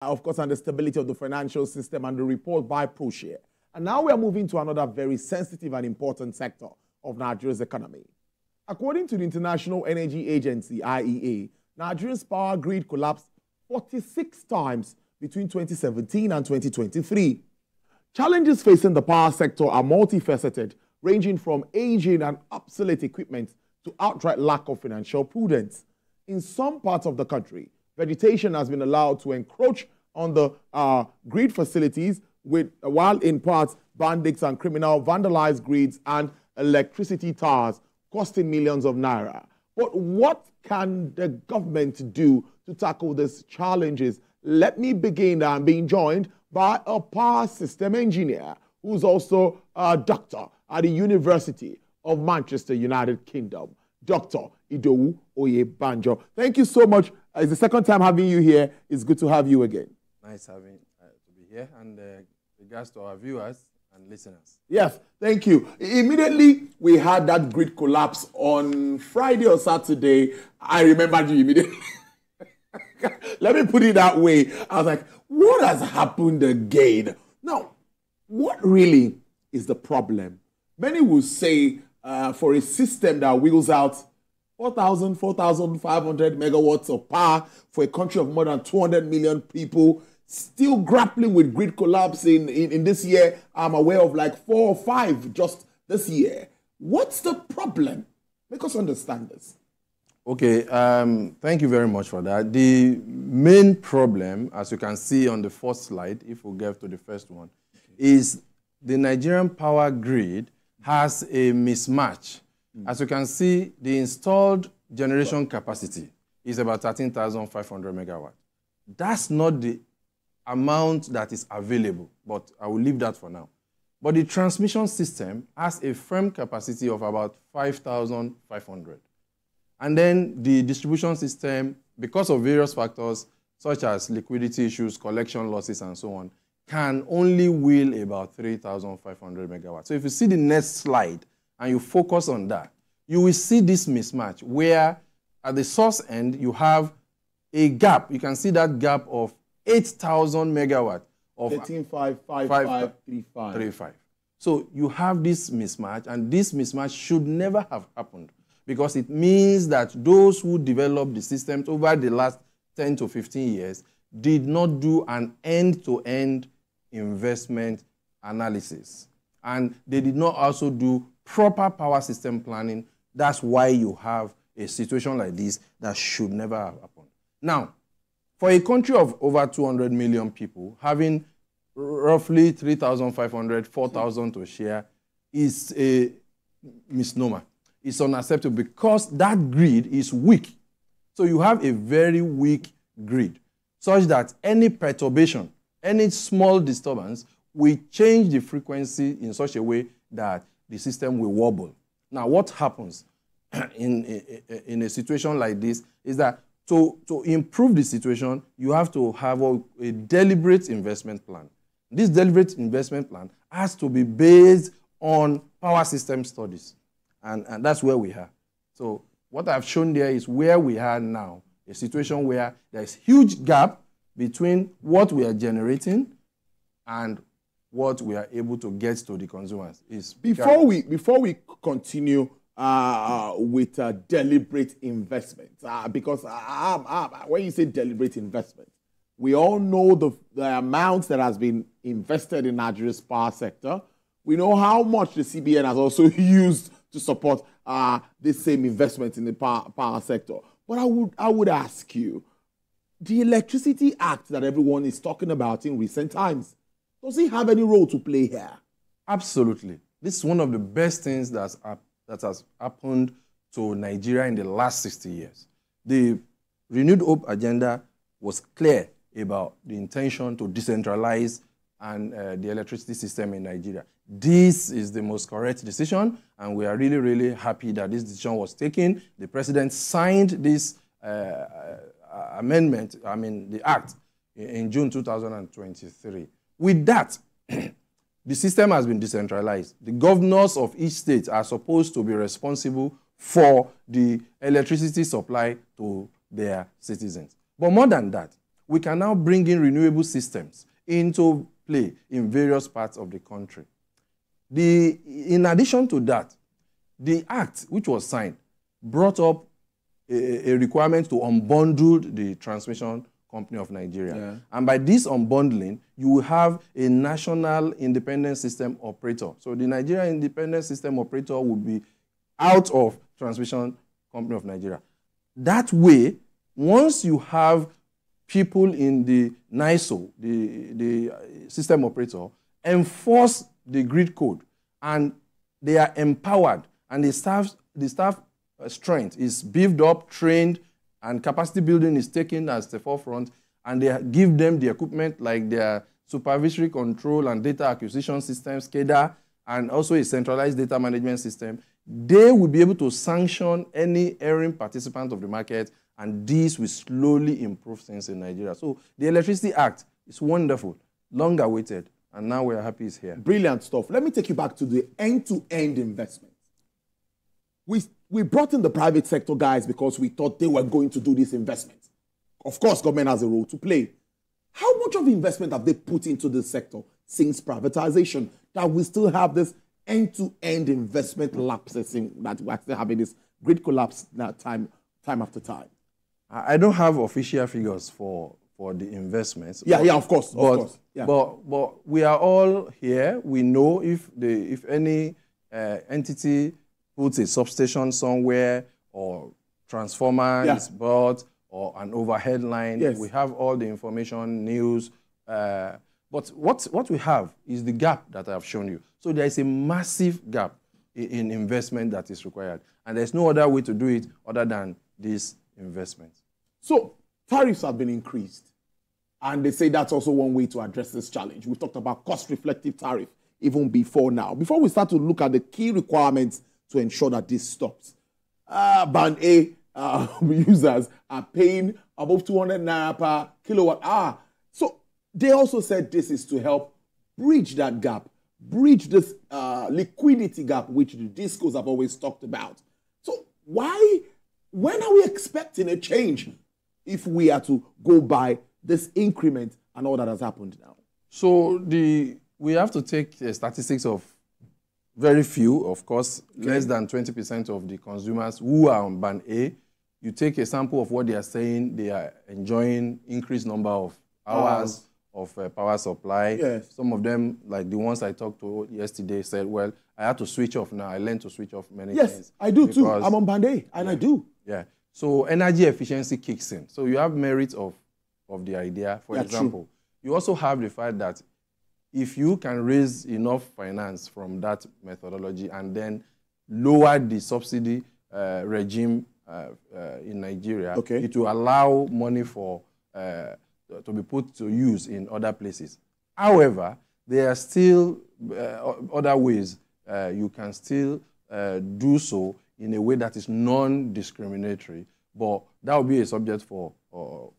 of course, and the stability of the financial system, and the report by ProShare. And now we are moving to another very sensitive and important sector of Nigeria's economy. According to the International Energy Agency, IEA, Nigeria's power grid collapsed 46 times between 2017 and 2023. Challenges facing the power sector are multifaceted, ranging from aging and obsolete equipment to outright lack of financial prudence. In some parts of the country, vegetation has been allowed to encroach on the grid facilities, while in parts, bandits and criminals vandalize grids and electricity towers, costing millions of naira. But what can the government do to tackle these challenges? Let me begin. I'm being joined by a power system engineer who's also a doctor at the University of Manchester, United Kingdom, Dr. Idowu Oyebanjo. Thank you so much. It's the second time having you here. It's good to have you again. Nice having to be here, and regards to our viewers and listeners. Yes, thank you. Immediately, we had that grid collapse on Friday or Saturday. I remembered you immediately. Let me put it that way. I was like, what has happened again? Now, what really is the problem? Many will say for a system that wheels out 4,500 megawatts of power for a country of more than 200 million people, still grappling with grid collapse in this year. I'm aware of like 4 or 5 just this year. What's the problem? Make us understand this. Okay, thank you very much for that. The main problem, as you can see on the first slide, if we get to the first one, is the Nigerian power grid has a mismatch. As you can see, the installed generation capacity is about 13,500 megawatts. That's not the amount that is available, but I will leave that for now. But the transmission system has a firm capacity of about 5,500. And then the distribution system, because of various factors, such as liquidity issues, collection losses, and so on, can only wheel about 3,500 megawatts. So if you see the next slide and you focus on that, you will see this mismatch where at the source end you have a gap. You can see that gap of 8,000 megawatts of 13,535. So you have this mismatch, and this mismatch should never have happened, because it means that those who developed the systems over the last 10 to 15 years did not do an end-to-end investment analysis. And they did not also do proper power system planning. That's why you have a situation like this that should never have happened. Now, for a country of over 200 million people, having roughly 3,500, 4,000 to share is a misnomer. It's unacceptable because that grid is weak. So you have a very weak grid, such that any perturbation, any small disturbance will change the frequency in such a way that the system will wobble. Now, what happens in a situation like this is that to improve the situation, you have to have a deliberate investment plan. This deliberate investment plan has to be based on power system studies. And that's where we are. So what I've shown there is where we are now, a situation where there's huge gap between what we are generating and what we are able to get to the consumers. Before we continue with deliberate investment, because when you say deliberate investment, we all know the amounts that has been invested in Nigeria's power sector. We know how much the CBN has also used to support this same investment in the power sector. But I would ask you, the Electricity Act that everyone is talking about in recent times, does it have any role to play here? Absolutely. This is one of the best things that has happened to Nigeria in the last 60 years. The Renewed Hope agenda was clear about the intention to decentralize and the electricity system in Nigeria. This is the most correct decision, and we are really, really happy that this decision was taken. The president signed this amendment, the act, in June 2023. With that, the system has been decentralized. The governors of each state are supposed to be responsible for the electricity supply to their citizens. But more than that, we can now bring in renewable systems into play in various parts of the country. In addition to that, the act which was signed brought up a requirement to unbundle the Transmission Company of Nigeria. Yeah. And by this unbundling, you will have a national independent system operator. So the Nigerian independent system operator will be out of Transmission Company of Nigeria. That way, once you have people in the NISO, the system operator, enforce the grid code, and they are empowered, and the staff strength is beefed up, trained, and capacity building is taken as the forefront, and they give them the equipment like their supervisory control and data acquisition system, SCADA, and also a centralized data management system. They will be able to sanction any erring participant of the market, and this will slowly improve things in Nigeria. So the Electricity Act is wonderful, long awaited, and now we're happy it's here. Brilliant stuff. Let me take you back to the end-to-end investment. We brought in the private sector guys because we thought they were going to do this investment. Of course, government has a role to play. How much of investment have they put into this sector since privatization that we still have this end-to-end investment lapses that we're still having this grid collapse time after time? I don't have official figures for the investments. Yeah, of course. Yeah. But we are all here. We know if any entity puts a substation somewhere or transformer is bought or an overhead line. Yes. We have all the information, news. But what we have is the gap that I have shown you. So there is a massive gap in investment that is required. And there's no other way to do it other than this investment. So tariffs have been increased. And they say that's also one way to address this challenge. We've talked about cost-reflective tariff even before now. Before we start to look at the key requirements to ensure that this stops, Band A users are paying above 200 naira per kilowatt hour. So they also said this is to help bridge that gap, bridge this liquidity gap, which the discos have always talked about. So when are we expecting a change if we are to go by this increment and all that has happened now? So we have to take statistics of very few, of course, less than 20% of the consumers who are on Band A. You take a sample of what they are saying, they are enjoying increased number of hours of power supply. Yes. Some of them, like the ones I talked to yesterday, said, well, I had to switch off now. I learned to switch off many things. Yes, I do too. I'm on Band A, and I do. Yeah. So energy efficiency kicks in. So you have merit of the idea. For example, you also have the fact that if you can raise enough finance from that methodology and then lower the subsidy regime in Nigeria, it will allow money to be put to use in other places. However, there are still other ways you can still do so in a way that is non-discriminatory, but that will be a subject for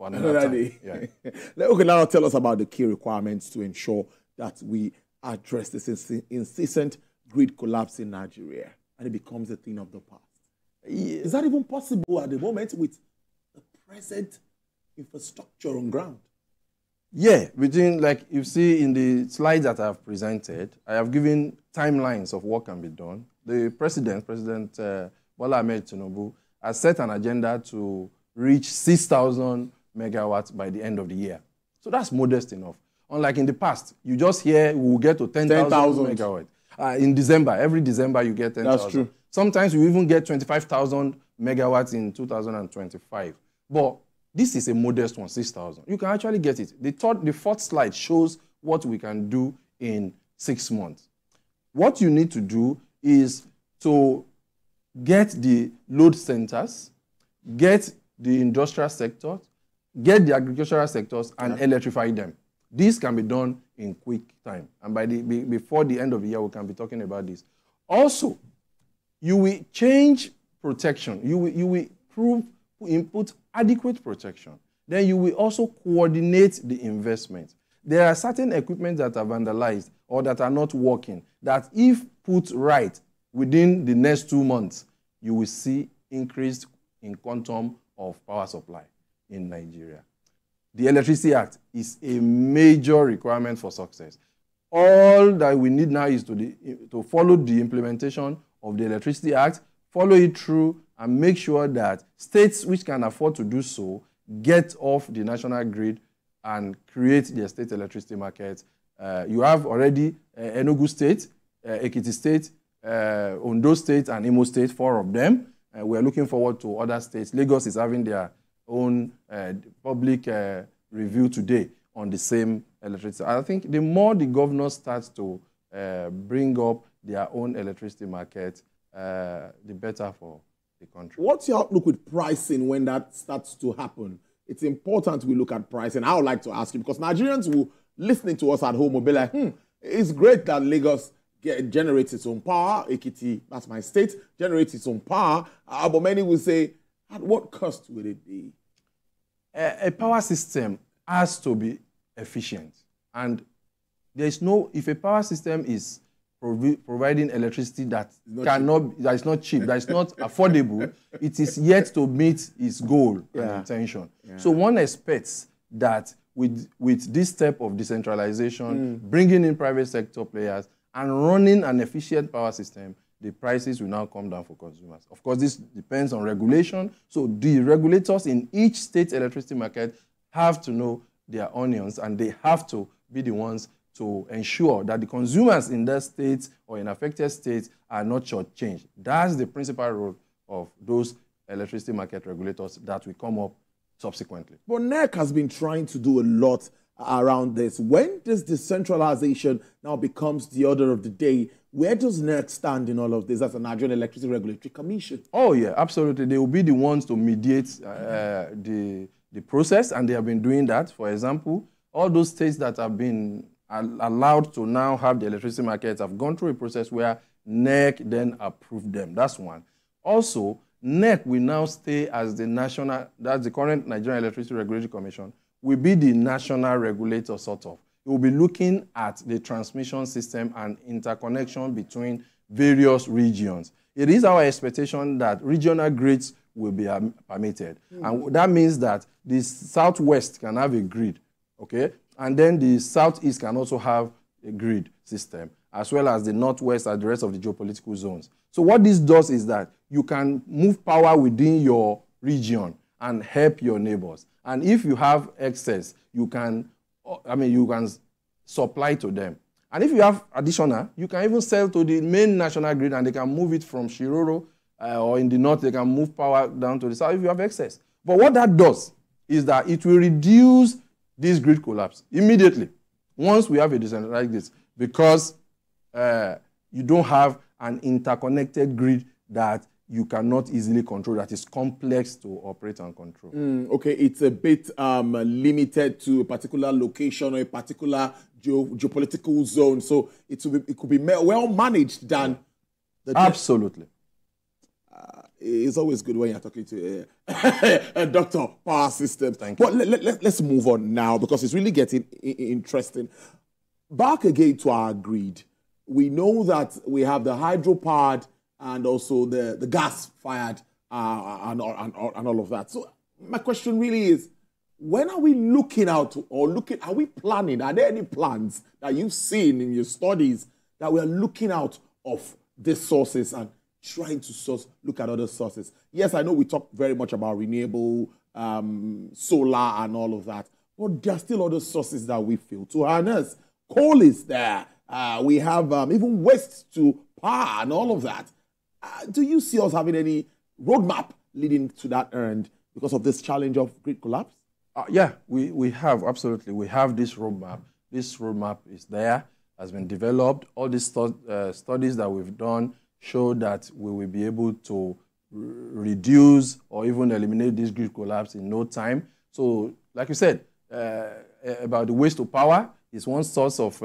another time. Yeah. Okay, now tell us about the key requirements to ensure that we address this incessant grid collapse in Nigeria and it becomes a thing of the past. Yeah. Is that even possible at the moment with the present infrastructure on ground? Yeah, like you see in the slides that I have presented, I have given timelines of what can be done. The President Bola Ahmed Tinubu, has set an agenda to reach 6,000 megawatts by the end of the year. So that's modest enough. Unlike in the past, you just hear we will get to 10,000 megawatts. In December, every December you get 10,000. That's true. Sometimes you even get 25,000 megawatts in 2025. But this is a modest one, 6,000. You can actually get it. The fourth slide shows what we can do in 6 months. What you need to do is to get the load centers, get the industrial sector, get the agricultural sectors, and electrify them. This can be done in quick time. And before the end of the year, we can be talking about this. Also, you will change protection. You will input adequate protection. Then you will also coordinate the investment. There are certain equipment that are vandalized or that are not working, that if put right within the next 2 months, you will see increase in quantum of power supply in Nigeria. the Electricity Act is a major requirement for success. All that we need now is to follow the implementation of the Electricity Act, follow it through, and make sure that states which can afford to do so get off the national grid and create their state electricity markets. You have already Enugu State, Ekiti State, Ondo State, and Imo State, 4 of them. We are looking forward to other states. Lagos is having their own public review today on the same electricity. I think the more the governors start to bring up their own electricity market, the better for the country. What's your outlook with pricing when that starts to happen? It's important we look at pricing. I would like to ask you, because Nigerians who listening to us at home will be like, it's great that Lagos generates its own power. Ekiti, that's my state, generates its own power. But many will say, at what cost would it be? A power system has to be efficient. And there's no, if a power system is providing electricity that is not cheap, that is not affordable, it is yet to meet its goal and intention. So one expects that with this step of decentralization, bringing in private sector players, and running an efficient power system, the prices will now come down for consumers. Of course, this depends on regulation. So the regulators in each state electricity market have to know their onions, and they have to be the ones to ensure that the consumers in that state or in affected states are not shortchanged. That's the principal role of those electricity market regulators that will come up subsequently. But NERC has been trying to do a lot around this. When this decentralization now becomes the order of the day, where does NERC stand in all of this as a Nigerian Electricity Regulatory Commission? Oh, yeah, absolutely. They will be the ones to mediate the process, and they have been doing that. For example, all those states that have been allowed to now have the electricity markets have gone through a process where NERC then approved them. That's one. Also, NERC will now stay as the national, that's the current Nigerian Electricity Regulatory Commission, will be the national regulator, sort of. It will be looking at the transmission system and interconnection between various regions. It is our expectation that regional grids will be permitted. And that means that the southwest can have a grid, okay? And then the southeast can also have a grid system, as well as the northwest and the rest of the geopolitical zones. So what this does is that you can move power within your region and help your neighbors. And if you have excess, you can supply to them. And if you have additional, you can even sell to the main national grid, and they can move it from Shiroro, or in the north, they can move power down to the south if you have excess. But what that does is that it will reduce this grid collapse immediately once we have a decentralized grid, because you don't have an interconnected grid that you cannot easily control, that is complex to operate and control. Okay, it's a bit limited to a particular location or a particular geopolitical zone, so it could be well managed than the Absolutely. It's always good when you're talking to a doctor of power systems. Thank you. But let's move on now, because it's really getting interesting. Back again to our grid. We know that we have the hydro-powered and also the gas-fired and all of that. So my question really is, when are we looking out, are we planning? Are there any plans that you've seen in your studies that we are looking out of these sources and trying to look at other sources? Yes, I know we talk very much about renewable, solar and all of that, but there are still other sources that we feel to harness. Coal is there. We have even waste to power and all of that. Do you see us having any roadmap leading to that end because of this challenge of grid collapse? Yeah, we have, absolutely. We have this roadmap. This roadmap is there, has been developed. All these studies that we've done show that we will be able to reduce or even eliminate this grid collapse in no time. So, like you said, about the waste to power is one source of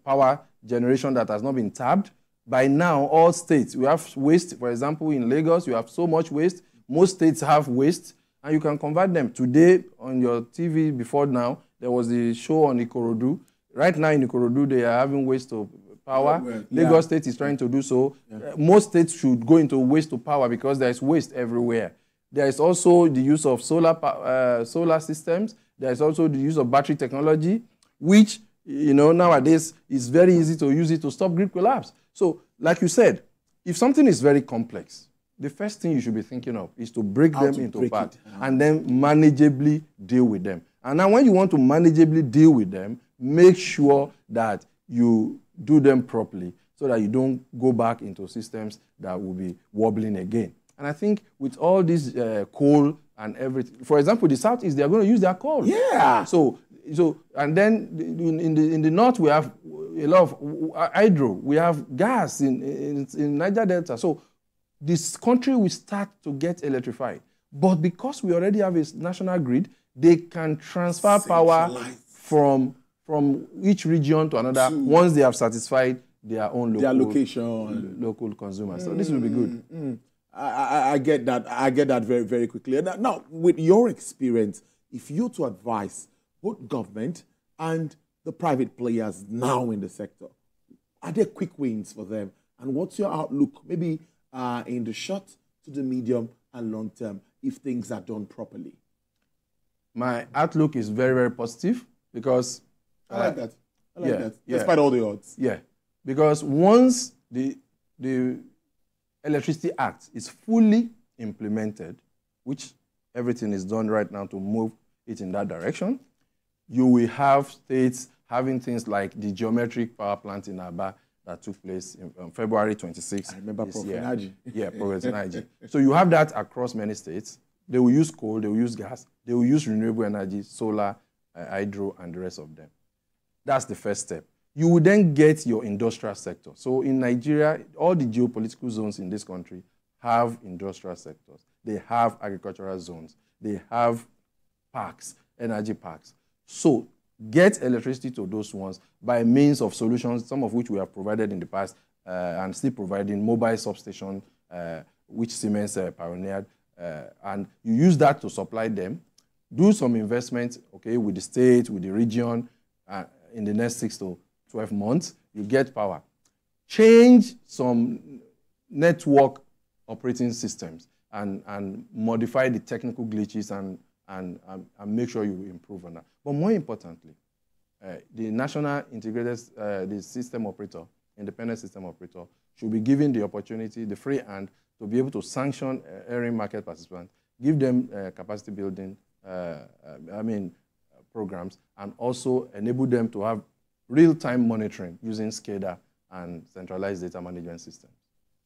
power generation that has not been tapped. By now, all states, we have waste. For example, in Lagos, you have so much waste. Most states have waste, and you can convert them. Today, on your TV before now, there was a show on Ikorodu. Right now in Ikorodu, they are having waste to power. Lagos State is trying to do so. Most states should go into waste to power because there is waste everywhere. There is also the use of solar systems. There is also the use of battery technology, which, nowadays is very easy to use it to stop grid collapse. So, like you said, if something is very complex, the first thing you should be thinking of is to break them into parts and then manageably deal with them. And now when you want to manageably deal with them, make sure that you do them properly so that you don't go back into systems that will be wobbling again. And I think with all this coal and everything, for example, the Southeast, they are going to use their coal. Yeah. So and then in the North, we have a lot of hydro. We have gas in Niger Delta. So this country will start to get electrified. But because we already have a national grid, they can transfer power from each region to another once they have satisfied their own local consumers. So this will be good. I get that. I get that very, very quickly. Now, with your experience, if you to advise both government and the private players now in the sector, are there quick wins for them? And what's your outlook, maybe in the short to the medium and long term, if things are done properly? My outlook is very, very positive because I like that. Despite all the odds. Yeah, because once the Electricity Act is fully implemented, which everything is done right now to move it in that direction, you will have states having things like the geometric power plant in Aba that took place on February 26th. I remember Progress Energy. Yeah, Progress Energy. So you have that across many states. They will use coal, they will use gas, they will use renewable energy, solar, hydro, and the rest of them. That's the first step. You will then get your industrial sector. So in Nigeria, all the geopolitical zones in this country have industrial sectors. They have agricultural zones. They have parks, energy parks. So get electricity to those ones by means of solutions, some of which we have provided in the past and still providing mobile substation, which Siemens pioneered. And you use that to supply them. Do some investment, okay, with the state, with the region, in the next 6 to 12 months, you get power. Change some network operating systems and modify the technical glitches and make sure you improve on that. But more importantly, the national integrated the system operator, independent system operator, should be given the opportunity, the free hand, to be able to sanction erring market participants, give them capacity building programs, and also enable them to have real-time monitoring using SCADA and centralized data management systems.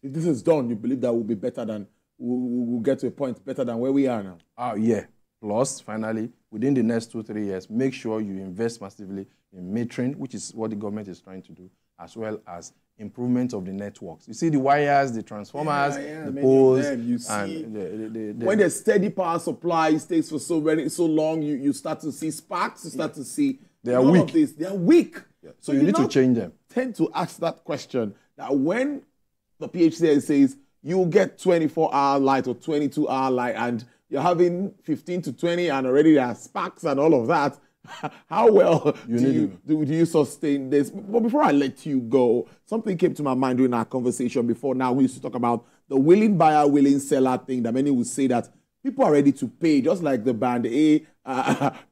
If this is done, you believe that will be better than, we'll get to a point better than where we are now? Yeah. Plus, finally, within the next 2-3 years, make sure you invest massively in metering, which is what the government is trying to do, as well as improvement of the networks. You see the wires, the transformers, the poles. You see, when the steady power supply stays for so long, you start to see sparks, you start to see they are weak. They are weak. Yeah. So you need to change them. Tend to ask that question, that when the PHCS says you get 24-hour light or 22-hour light and you're having 15 to 20 and already there are sparks and all of that, how well do you sustain this? But before I let you go, something came to my mind during our conversation before. Now, we used to talk about the willing buyer, willing seller thing that many would say that people are ready to pay, just like the band A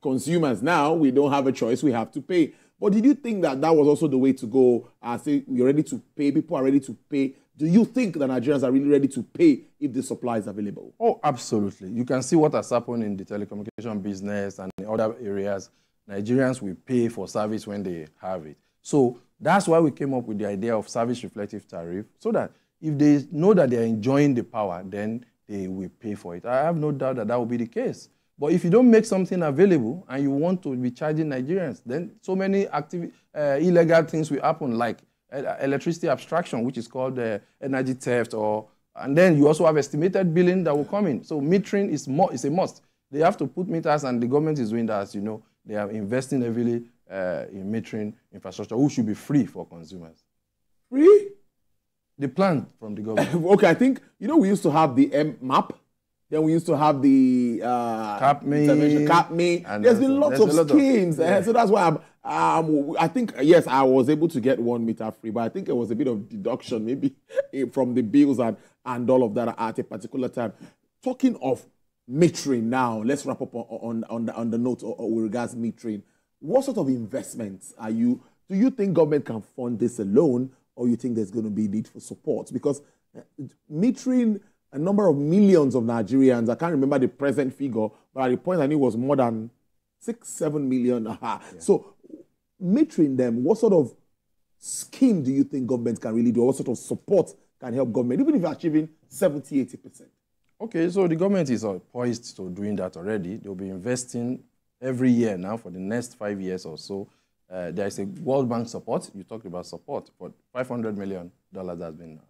consumers. Now, we don't have a choice, we have to pay. But did you think that that was also the way to go? Say we're ready to pay, people are ready to pay. Do you think that Nigerians are really ready to pay if the supply is available? Oh, absolutely. You can see what has happened in the telecommunication business and in other areas. Nigerians will pay for service when they have it. So that's why we came up with the idea of service reflective tariff, so that if they know that they are enjoying the power, then they will pay for it. I have no doubt that that will be the case. But if you don't make something available and you want to be charging Nigerians, then so many illegal things will happen, like electricity abstraction, which is called energy theft, and then you also have estimated billing that will come in. So metering is a must. They have to put meters, and the government is doing that, as you know. They are investing heavily in metering infrastructure, which should be free for consumers. Free? The plan from the government. Okay, I think, we used to have the MAP. Then we used to have the CAPME. There's been lots of schemes. So that's why I think, yes, I was able to get 1 meter free, but I think it was a bit of deduction maybe from the bills and all of that at a particular time. Talking of metering now. Let's wrap up on the note with regards to metering. What sort of investments do you think government can fund this alone, or you think there's going to be need for support? Because metering a number of millions of Nigerians, I can't remember the present figure, but at the point I knew it was more than 6-7 million. Yeah. So metering them, what sort of scheme do you think government can really do? What sort of support can help government, even if you're achieving 70-80%? Okay, so the government is poised to doing that already. They'll be investing every year now for the next 5 years or so. There is a World Bank support. You talked about support, but $500 million has been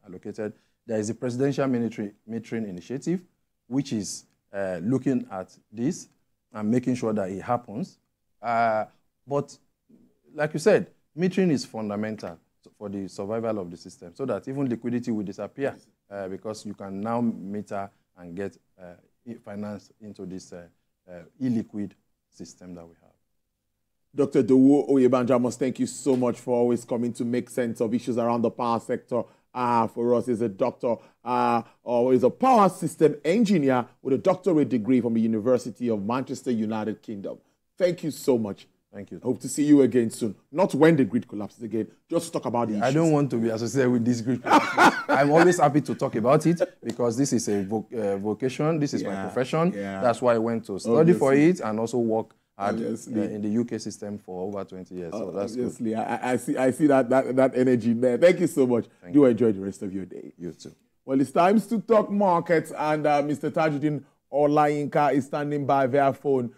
allocated. There is a presidential metering initiative, which is looking at this and making sure that it happens. But like you said, metering is fundamental for the survival of the system, so that even liquidity will disappear because you can now meter and get finance into this illiquid system that we have. Dr. Dowo Oyebanjo, I must thank you so much for always coming to make sense of issues around the power sector. For us, he's a doctor or is a power system engineer with a doctorate degree from the University of Manchester, United Kingdom. Thank you so much. Thank you. I hope to see you again soon. Not when the grid collapses again. Just talk about the issues. I don't want to be associated with this grid collapse. I'm always happy to talk about it because this is a vocation. This is my profession. Yeah. That's why I went to study for it and also work in the UK system for over 20 years. So that's good. I see that energy there. Thank you so much. Do enjoy the rest of your day. You too. Well, it's time to talk markets, and Mr. Tajuddin Olayinka is standing by via phone